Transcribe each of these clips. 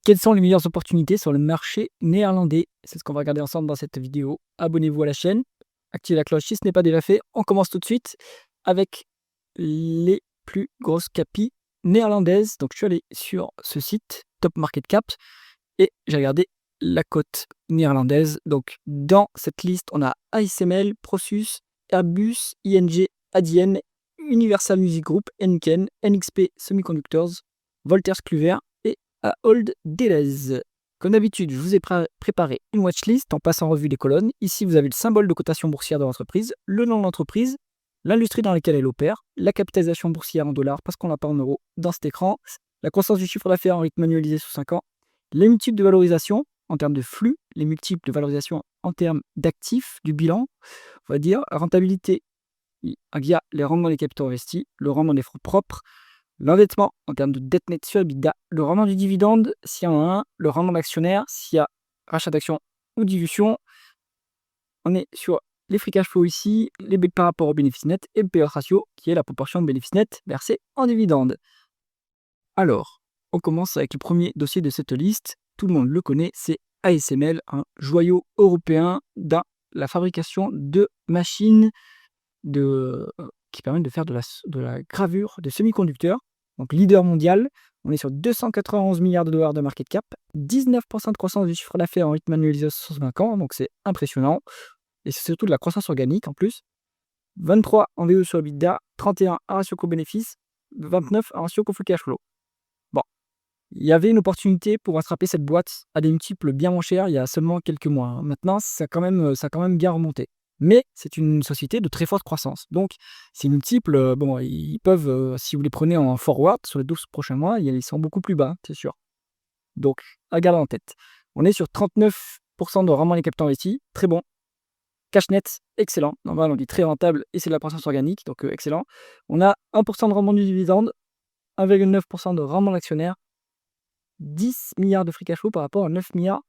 Quelles sont les meilleures opportunités sur le marché néerlandais? C'est ce qu'on va regarder ensemble dans cette vidéo. Abonnez-vous à la chaîne, activez la cloche si ce n'est pas déjà fait. On commence tout de suite avec les plus grosses capis néerlandaises. Donc je suis allé sur ce site, Top Market Cap, et j'ai regardé la cote néerlandaise. Donc dans cette liste, on a ASML, Prosus, Airbus, ING, ADN, Universal Music Group, Henken, NXP Semiconductors, Wolters Kluwer et Ahold Delhaize. Comme d'habitude, je vous ai préparé une watchlist en passant en revue les colonnes. Ici, vous avez le symbole de cotation boursière de l'entreprise, le nom de l'entreprise, l'industrie dans laquelle elle opère, la capitalisation boursière en dollars parce qu'on l'a pas en euros dans cet écran, la croissance du chiffre d'affaires en rythme annualisé sur 5 ans, les multiples de valorisation en termes de flux, les multiples de valorisation en termes d'actifs, du bilan, on va dire, rentabilité via les rendements des capitaux investis, le rendement des fonds propres, l'endettement en termes de dette nette sur EBITDA, le rendement du dividende s'il y en a un, le rendement d'actionnaire s'il y a rachat d'actions ou dilution. On est sur les free cash flow ici, les par rapport au bénéfice net et le payout ratio qui est la proportion de bénéfice net versé en dividende. Alors, on commence avec le premier dossier de cette liste. Tout le monde le connaît, c'est ASML, un joyau européen dans la fabrication de machines qui permettent de faire de la gravure de semi-conducteurs. Donc leader mondial, on est sur 291 milliards de dollars de market cap, 19% de croissance du chiffre d'affaires en rythme annualisé sur 5 ans, donc c'est impressionnant. Et c'est surtout de la croissance organique en plus. 23 en VE sur EBITDA, 31 en ratio co-bénéfice, 29 en ratio co-free cash flow. Bon, il y avait une opportunité pour attraper cette boîte à des multiples bien moins chers il y a seulement quelques mois. Maintenant, ça a quand même bien remonté. Mais c'est une société de très forte croissance. Donc, ces multiples, bon, ils peuvent, si vous les prenez en forward sur les 12 prochains mois, ils sont beaucoup plus bas, c'est sûr. Donc, à garder en tête. On est sur 39% de rendement des capitaux investis, très bon. Cash net, excellent. Normal, on dit très rentable et c'est de la croissance organique, donc excellent. On a 1% de rendement du dividende, 1,9% de rendement d'actionnaire, 10 milliards de free cash flow par rapport à 9 milliards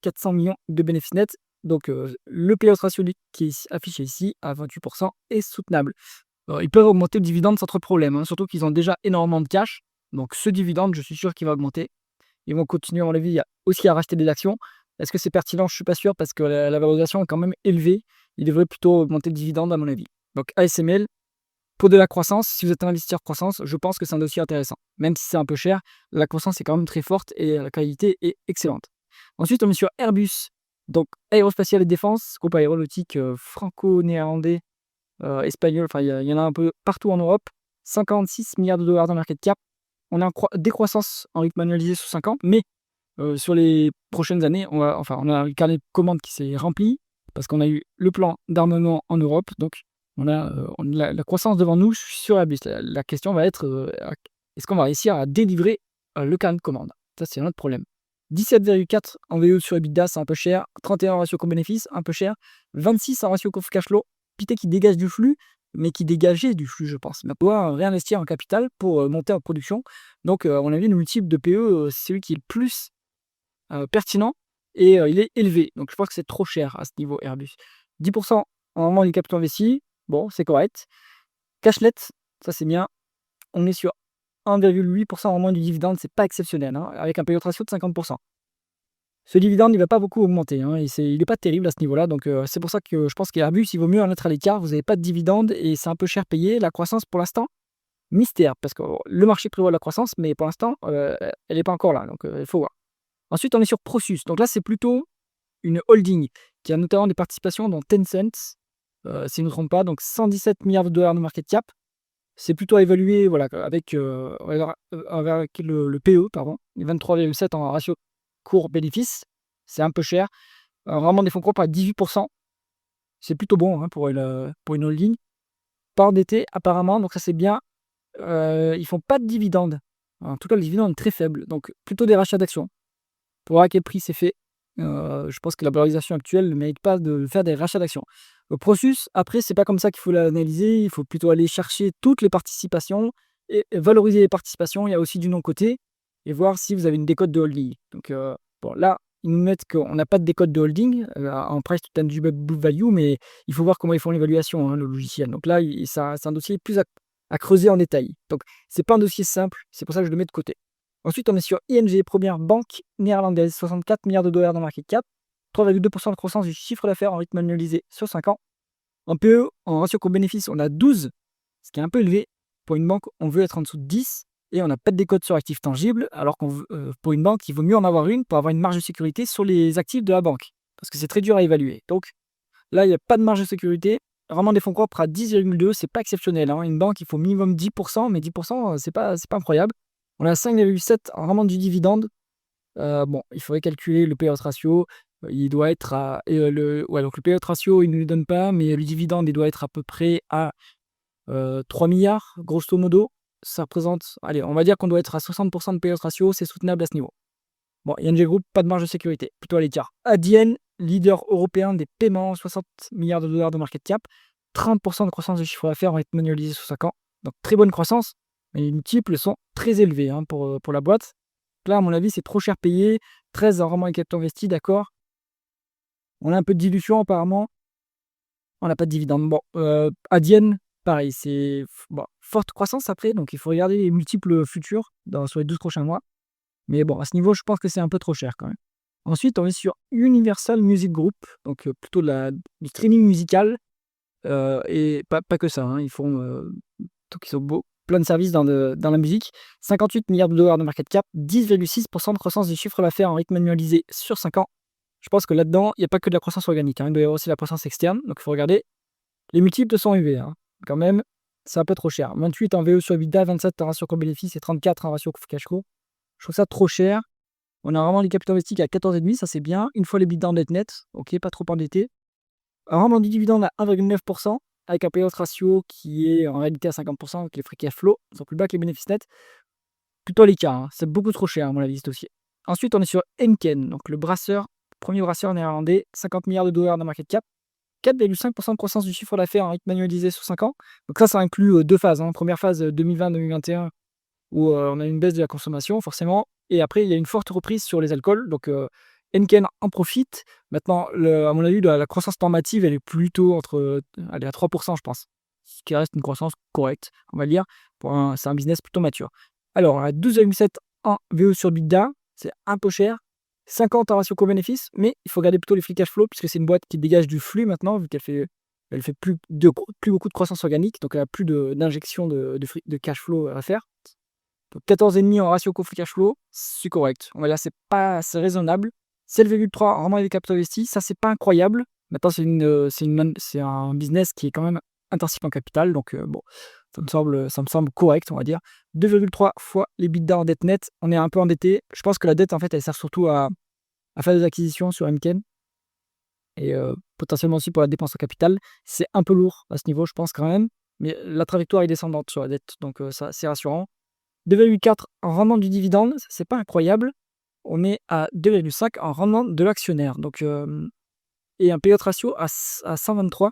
400 millions de bénéfices nets. Donc le payout ratio qui est affiché ici à 28% est soutenable. Ils peuvent augmenter le dividende sans trop de problème, hein, surtout qu'ils ont déjà énormément de cash. Donc ce dividende, je suis sûr qu'il va augmenter. Ils vont continuer, à mon avis, aussi à racheter des actions. Est-ce que c'est pertinent? Je ne suis pas sûr parce que la valorisation est quand même élevée. Ils devraient plutôt augmenter le dividende, à mon avis. Donc ASML, pour de la croissance, si vous êtes un investisseur croissance, je pense que c'est un dossier intéressant. Même si c'est un peu cher, la croissance est quand même très forte et la qualité est excellente. Ensuite, on est sur Airbus, donc aérospatiale et défense, groupe aéronautique franco-néerlandais, espagnol, enfin il y en a un peu partout en Europe. 56 milliards de dollars dans le market cap. On a une décroissance en rythme annualisé sur 5 ans, mais sur les prochaines années, on a un carnet de commandes qui s'est rempli parce qu'on a eu le plan d'armement en Europe, donc on a la croissance devant nous sur Airbus. La question va être, est-ce qu'on va réussir à délivrer le carnet de commandes? Ça, c'est un autre problème. 17,4 en VE sur EBITDA, c'est un peu cher. 31 en ratio co-bénéfice, un peu cher. 26 en ratio co-cash flow. Pité qui dégage du flux, mais qui dégageait du flux, je pense. Mais on doit réinvestir en capital pour monter en production. Donc, à mon avis, le multiple de PE, c'est celui qui est le plus pertinent et il est élevé. Donc, je pense que c'est trop cher à ce niveau Airbus. 10% en rendement du capital investi, bon, c'est correct. Cashlet, ça c'est bien. On est sur 1,8% en moins du dividende, c'est pas exceptionnel, hein, avec un payout ratio de 50%. Ce dividende, il ne va pas beaucoup augmenter, hein, il n'est pas terrible à ce niveau-là, donc c'est pour ça que je pense qu'Airbus, il vaut mieux en être à l'écart. Vous n'avez pas de dividende et c'est un peu cher payé. La croissance, pour l'instant, mystère, parce que le marché prévoit la croissance, mais pour l'instant, elle n'est pas encore là, donc il faut voir. Ensuite, on est sur Prosus, donc là, c'est plutôt une holding qui a notamment des participations dans Tencent, si je ne me trompe pas, donc 117 milliards de dollars de market cap. C'est plutôt évalué voilà, avec le PE, pardon, 23,7 en ratio cours-bénéfice. C'est un peu cher. Vraiment des fonds propres à 18%. C'est plutôt bon, hein, pour une holding. Part d'été, apparemment, donc ça c'est bien. Ils font pas de dividendes. En tout cas, le dividende est très faible. Donc plutôt des rachats d'actions. Pour voir à quel prix c'est fait. Je pense que la valorisation actuelle ne mérite pas de faire des rachats d'actions. Le Prosus, après, c'est pas comme ça qu'il faut l'analyser. Il faut plutôt aller chercher toutes les participations et valoriser les participations. Il y a aussi du non-coté et voir si vous avez une décote de holding. Donc, bon, là, ils nous mettent qu'on n'a pas de décote de holding en price to tangible book value, mais il faut voir comment ils font l'évaluation, hein, le logiciel. Donc là, c'est un dossier plus à creuser en détail. Donc, c'est pas un dossier simple. C'est pour ça que je le mets de côté. Ensuite, on est sur ING, première banque néerlandaise, 64 milliards de dollars dans market cap, 3,2% de croissance du chiffre d'affaires en rythme annualisé sur 5 ans. En PE, en ratio coût-bénéfice, on a 12, ce qui est un peu élevé. Pour une banque, on veut être en dessous de 10 et on n'a pas de décote sur actifs tangibles, alors qu'on pour une banque, il vaut mieux en avoir une pour avoir une marge de sécurité sur les actifs de la banque, parce que c'est très dur à évaluer. Donc là, il n'y a pas de marge de sécurité. Vraiment des fonds propres à 10,2, c'est pas exceptionnel. Hein. Une banque, il faut minimum 10%, mais 10%, c'est pas incroyable. On a 5,7 en rendement du dividende. Bon, il faudrait calculer le payout ratio. Il doit être à. Donc le payout ratio, il ne le donne pas, mais le dividende, il doit être à peu près à 3 milliards, grosso modo. Ça représente. Allez, on va dire qu'on doit être à 60% de payout ratio, c'est soutenable à ce niveau. Bon, ING Group, pas de marge de sécurité, plutôt à l'écart. Adyen, leader européen des paiements, 60 milliards de dollars de market cap, 30% de croissance de chiffre d'affaires vont être manualisés sur 5 ans. Donc très bonne croissance, mais les multiples sont très élevés pour la boîte. Là, à mon avis, c'est trop cher payé. 13 en rendement et capital investi, d'accord. On a un peu de dilution apparemment. On n'a pas de dividende. Bon, Adyen, pareil, c'est forte croissance après, donc il faut regarder les multiples futurs sur les 12 prochains mois. Mais bon, à ce niveau, je pense que c'est un peu trop cher quand même. Ensuite, on est sur Universal Music Group, donc plutôt du streaming musical. Et pas que ça, hein, ils ont plein de services dans la musique. 58 milliards de dollars de market cap, 10,6% de croissance du chiffre d'affaires en rythme annualisé sur 5 ans. Je pense que là-dedans, il n'y a pas que de la croissance organique, hein, il doit y avoir aussi la croissance externe, donc il faut regarder. Les multiples sont élevés, hein, quand même, c'est un peu trop cher. 28 en VE sur EBITDA, 27 en ratio coût-bénéfice et 34 en ratio cash flow. Je trouve ça trop cher. On a vraiment les capitaux investis à 14,5, ça c'est bien. Une fois les bidas en dette nette, ok, pas trop endetté. Un rendement du dividende à 1,9%, avec un payout ratio qui est en réalité à 50%, avec les free cash flow sont plus bas que les bénéfices nets. Plutôt à l'écart, hein, c'est beaucoup trop cher à mon avis ce dossier. Ensuite, on est sur Henken, donc le premier brasseur néerlandais, 50 milliards de dollars de market cap, 4,5% de croissance du chiffre d'affaires en rythme annualisé sur 5 ans. Donc ça inclut deux phases. Hein. Première phase 2020-2021, où on a une baisse de la consommation, forcément. Et après, il y a une forte reprise sur les alcools. Donc, Henken en profite. Maintenant, à mon avis, la croissance normative, elle est plutôt elle est à 3%, je pense. Ce qui reste une croissance correcte, on va dire. C'est un business plutôt mature. Alors, on a 12,7 en VE sur EBITDA. C'est un peu cher. 50 en ratio coût-bénéfice. Mais il faut regarder plutôt les free cash flow, puisque c'est une boîte qui dégage du flux maintenant, vu qu'elle fait plus beaucoup de croissance organique. Donc, elle n'a plus d'injection de cash flow à faire. Donc 14,5 en ratio coût-free cash flow, c'est correct. On va dire c'est raisonnable. 7,3 en rendement des capitaux investis, ça c'est pas incroyable. Maintenant c'est un business qui est quand même intensif en capital, donc bon, ça me semble correct, on va dire. 2,3 fois les EBITDA en dette nette, on est un peu endetté. Je pense que la dette en fait elle sert surtout à faire des acquisitions sur Mken et potentiellement aussi pour la dépense en capital. C'est un peu lourd à ce niveau, je pense quand même, mais la trajectoire est descendante sur la dette, donc ça c'est rassurant. 2,4 en rendement du dividende, c'est pas incroyable. On est à 2,5 en rendement de l'actionnaire. Donc, et un payout ratio à 123.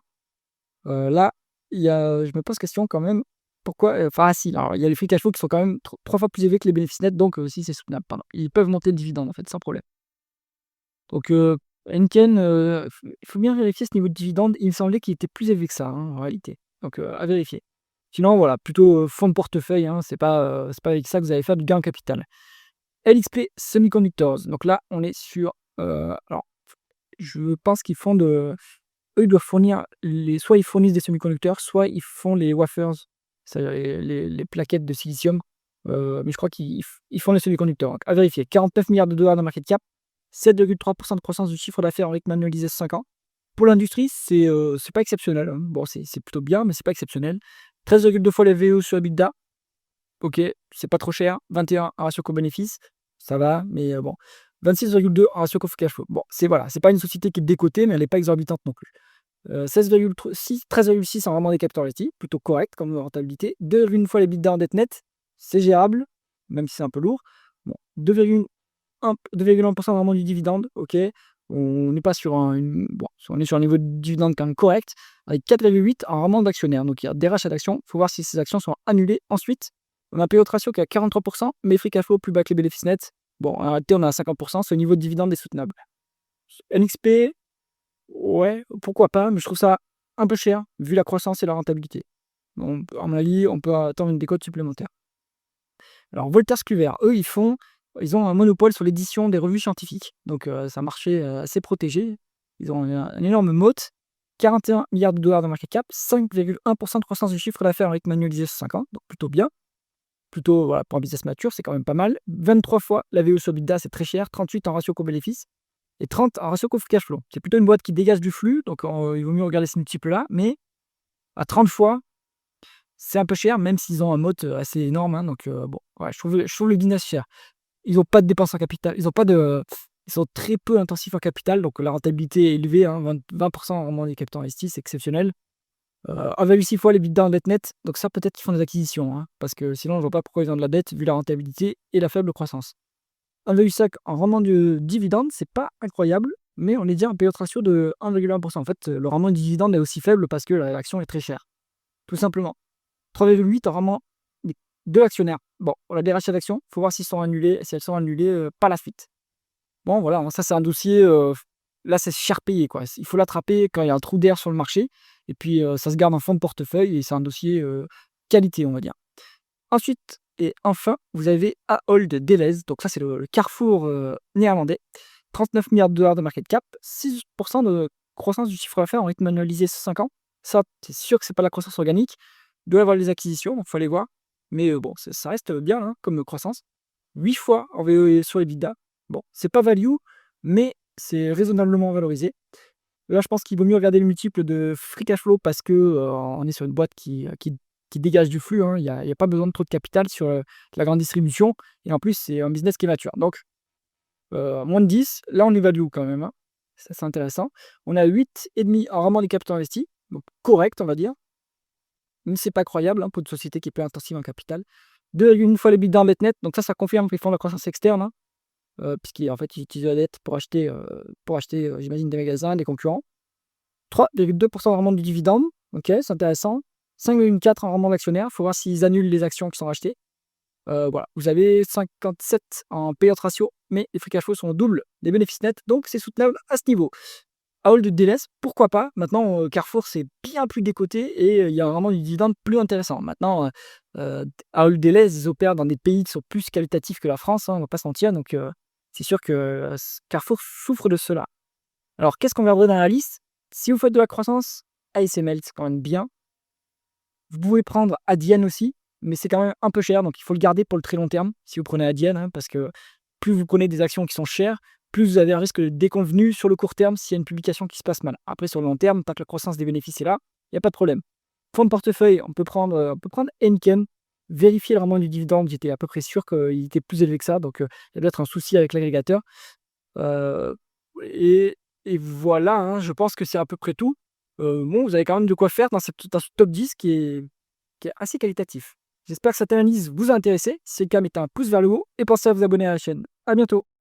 Là, je me pose question quand même. Pourquoi Enfin, si, alors, il y a les free cash flow qui sont quand même 3 fois plus élevés que les bénéfices nets, donc si c'est soutenable. Pardon. Ils peuvent monter le dividende, en fait, sans problème. Donc, Henken, il faut bien vérifier ce niveau de dividende. Il me semblait qu'il était plus élevé que ça, hein, en réalité. Donc, à vérifier. Sinon, voilà, plutôt fonds de portefeuille, hein, c'est pas avec ça que vous allez faire du gain en capital. LXP Semiconductors, donc là, on est sur. Alors, je pense qu'ils font eux, ils doivent fournir soit ils fournissent des semi-conducteurs, soit ils font les wafers, c'est-à-dire les plaquettes de silicium. Mais je crois qu'ils font les semi-conducteurs. Donc, à vérifier. 49 milliards de dollars de market cap, 7,3% de croissance du chiffre d'affaires en rythme annualisé sur 5 ans. Pour l'industrie, c'est pas exceptionnel. Hein. Bon, c'est plutôt bien, mais c'est pas exceptionnel. 13,2 fois les VO sur EBITDA. Ok, c'est pas trop cher. 21 en ratio coût-bénéfice, ça va, mais bon. 26,2 en ratio coût-cash flow. Bon, c'est pas une société qui est décotée, mais elle n'est pas exorbitante non plus. 13,6 en rendement des capitaux investis, plutôt correct comme rentabilité. 2,1 fois les bidas en dette nette, c'est gérable, même si c'est un peu lourd. Bon, 2,1% de rendement du dividende, ok. On n'est pas sur on est sur un niveau de dividende quand même correct, avec 4,8 en rendement d'actionnaire. Donc il y a des rachats d'actions, il faut voir si ces actions sont annulées ensuite. On a un payout ratio qui est à 43%, mais free cash flow plus bas que les bénéfices nets. Bon, en réalité, on a à 50%, ce niveau de dividende est soutenable. NXP, ouais, pourquoi pas, mais je trouve ça un peu cher, vu la croissance et la rentabilité. À mon avis, on peut attendre une décote supplémentaire. Alors Wolters Kluwer, eux, ils ont un monopole sur l'édition des revues scientifiques. Donc c'est un marché assez protégé. Ils ont un énorme moat, 41 milliards de dollars de market cap, 5,1% de croissance du chiffre d'affaires en rythme annualisé sur 5 ans, donc plutôt bien. Plutôt, voilà, pour un business mature, c'est quand même pas mal. 23 fois la VE sur EBITDA, c'est très cher. 38 en ratio co-bénéfice et 30 en ratio co-free cash flow. C'est plutôt une boîte qui dégage du flux, donc il vaut mieux regarder ces multiples-là. Mais à 30 fois, c'est un peu cher, même s'ils ont un moat assez énorme. Hein, donc bon, ouais, je trouve le business cher. Ils n'ont pas de dépenses en capital. Ils sont très peu intensifs en capital, donc la rentabilité est élevée. Hein, 20% rendement des capitaux investis, c'est exceptionnel. 1,6 fois les l'EBITDA en dette nette, donc ça peut-être qu'ils font des acquisitions, hein, parce que sinon je vois pas pourquoi ils ont de la dette vu la rentabilité et la faible croissance. 1,5 en rendement de dividende, c'est pas incroyable, mais on est déjà un payout ratio de 1,1%. En fait, le rendement du dividende est aussi faible parce que l'action est très chère, tout simplement. 3,8 en rendement de l'actionnaire. Bon, on a des rachats d'actions, il faut voir s'ils sont annulés, si elles sont annulées, pas la suite. Bon, voilà, ça c'est un dossier, là c'est cher payé, quoi. Il faut l'attraper quand il y a un trou d'air sur le marché, et puis ça se garde en fond de portefeuille, et c'est un dossier qualité, on va dire. Ensuite, et enfin, vous avez Ahold Delhaize, donc ça c'est le Carrefour néerlandais, 39 milliards de dollars de market cap, 6% de croissance du chiffre d'affaires en rythme annualisé sur 5 ans. Ça, c'est sûr que c'est pas la croissance organique. Il doit y avoir les acquisitions, il faut aller voir. Mais bon, ça reste bien hein, comme croissance. 8 fois en VE sur EBITDA. Bon, c'est pas value, mais c'est raisonnablement valorisé. Là, je pense qu'il vaut mieux regarder le multiple de free cash flow parce que on est sur une boîte qui dégage du flux. Hein. Il n'y a pas besoin de trop de capital sur la grande distribution. Et en plus, c'est un business qui est mature. Donc, moins de 10, là, on évalue quand même. Hein. Ça, c'est intéressant. On a 8,5 en rendement des capitaux investis. Donc, correct, on va dire. Mais c'est pas croyable hein, pour une société qui est peu intensive en capital. 2,1 fois les bids en dette nette. Donc, ça confirme qu'ils font de la croissance externe. Hein. Puisqu'en fait, ils utilisent la dette pour acheter, j'imagine, des magasins, des concurrents. 3,2% de rendement du dividende, ok, c'est intéressant. 5,4 en rendement d'actionnaire, il faut voir s'ils annulent les actions qui sont rachetées. Voilà, vous avez 57 en payout ratio, mais les free cash flow sont au double des bénéfices nets, donc c'est soutenable à ce niveau. Ahold de Delhaize, pourquoi pas. Maintenant, Carrefour, c'est bien plus décoté et il y a vraiment du dividende plus intéressant. Maintenant, Ahold Delhaize, ils opèrent dans des pays qui sont plus qualitatifs que la France, hein, on ne va pas se mentir, donc c'est sûr que Carrefour souffre de cela. Alors, qu'est-ce qu'on verra dans la liste? Si vous faites de la croissance, ASML, c'est quand même bien. Vous pouvez prendre Adyen aussi, mais c'est quand même un peu cher, donc il faut le garder pour le très long terme, si vous prenez Adyen, hein, parce que plus vous prenez des actions qui sont chères, plus vous avez un risque de déconvenu sur le court terme s'il y a une publication qui se passe mal. Après, sur le long terme, tant que la croissance des bénéfices est là, il n'y a pas de problème. Fonds de portefeuille, on peut prendre Enchem, vérifier le rendement du dividende, j'étais à peu près sûr qu'il était plus élevé que ça, donc il y a peut-être un souci avec l'agrégateur. Euh, et, et voilà, hein, je pense que c'est à peu près tout. Bon, vous avez quand même de quoi faire dans ce top 10 qui est assez qualitatif. J'espère que cette analyse vous a intéressé. Si c'est le cas, mettez un pouce vers le haut et pensez à vous abonner à la chaîne. À bientôt.